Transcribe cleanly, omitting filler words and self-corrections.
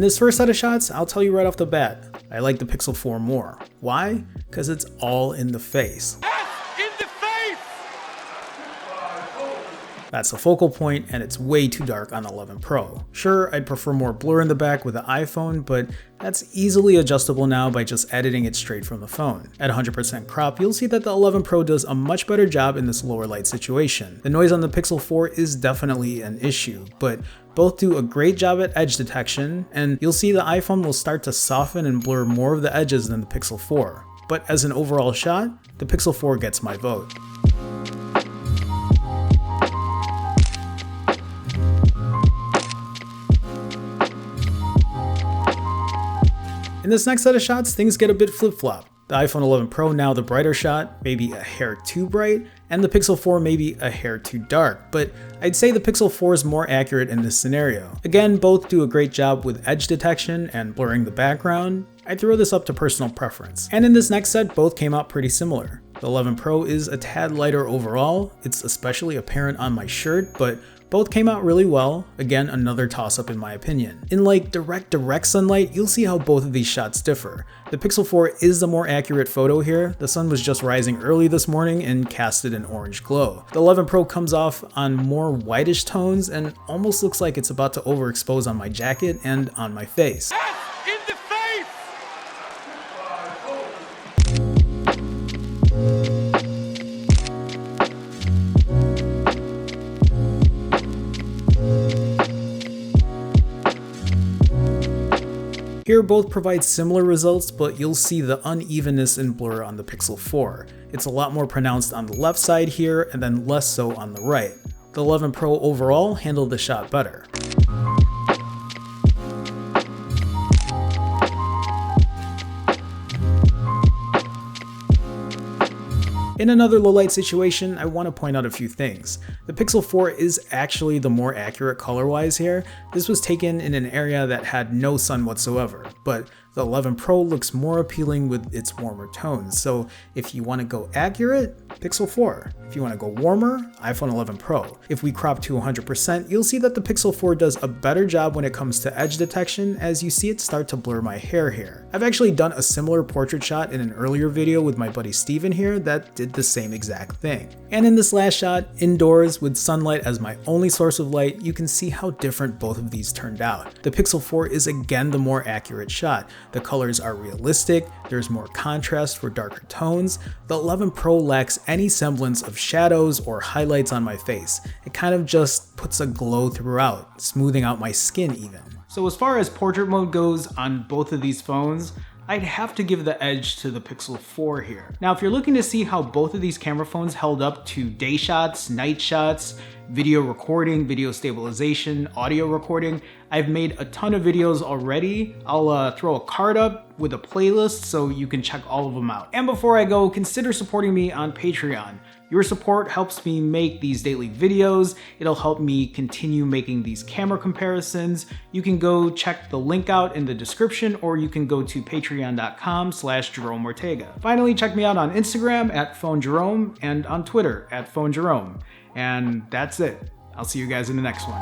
this first set of shots, I'll tell you right off the bat, I like the Pixel 4 more. Why? Because it's all in the face. That's the focal point, and it's way too dark on the 11 Pro. Sure, I'd prefer more blur in the back with the iPhone, but that's easily adjustable now by just editing it straight from the phone. At 100% crop, you'll see that the 11 Pro does a much better job in this lower light situation. The noise on the Pixel 4 is definitely an issue, but both do a great job at edge detection, and you'll see the iPhone will start to soften and blur more of the edges than the Pixel 4. But as an overall shot, the Pixel 4 gets my vote. In this next set of shots, things get a bit flip-flop. The iPhone 11 Pro now the brighter shot, maybe a hair too bright, and the Pixel 4 maybe a hair too dark, but I'd say the Pixel 4 is more accurate in this scenario. Again, both do a great job with edge detection and blurring the background. I throw this up to personal preference. And in this next set, both came out pretty similar. The 11 Pro is a tad lighter overall, it's especially apparent on my shirt, but both came out really well. Again, another toss-up in my opinion. In like direct sunlight, you'll see how both of these shots differ. The Pixel 4 is the more accurate photo here. The sun was just rising early this morning and casted an orange glow. The 11 Pro comes off on more whitish tones and almost looks like it's about to overexpose on my jacket and on my face. Here both provide similar results, but you'll see the unevenness in blur on the Pixel 4. It's a lot more pronounced on the left side here and then less so on the right. The 11 Pro overall handled the shot better. In another low light situation, I want to point out a few things. The Pixel 4 is actually the more accurate color-wise here. This was taken in an area that had no sun whatsoever, but the 11 Pro looks more appealing with its warmer tones. So if you want to go accurate, Pixel 4. If you want to go warmer, iPhone 11 Pro. If we crop to 100%, you'll see that the Pixel 4 does a better job when it comes to edge detection, as you see it start to blur my hair here. I've actually done a similar portrait shot in an earlier video with my buddy Steven here that did the same exact thing. And in this last shot, indoors with sunlight as my only source of light, you can see how different both of these turned out. The Pixel 4 is again the more accurate shot. The colors are realistic, there's more contrast for darker tones. The 11 Pro lacks any semblance of shadows or highlights on my face. It kind of just puts a glow throughout, smoothing out my skin even. So as far as portrait mode goes on both of these phones, I'd have to give the edge to the Pixel 4 here. Now, if you're looking to see how both of these camera phones held up to day shots, night shots, video recording, video stabilization, audio recording, I've made a ton of videos already. I'll throw a card up with a playlist so you can check all of them out. And before I go, consider supporting me on Patreon. Your support helps me make these daily videos. It'll help me continue making these camera comparisons. You can go check the link out in the description, or you can go to patreon.com/Jerome Ortega. Finally, check me out on Instagram @PhoneJerome and on Twitter @PhoneJerome. And that's it. I'll see you guys in the next one.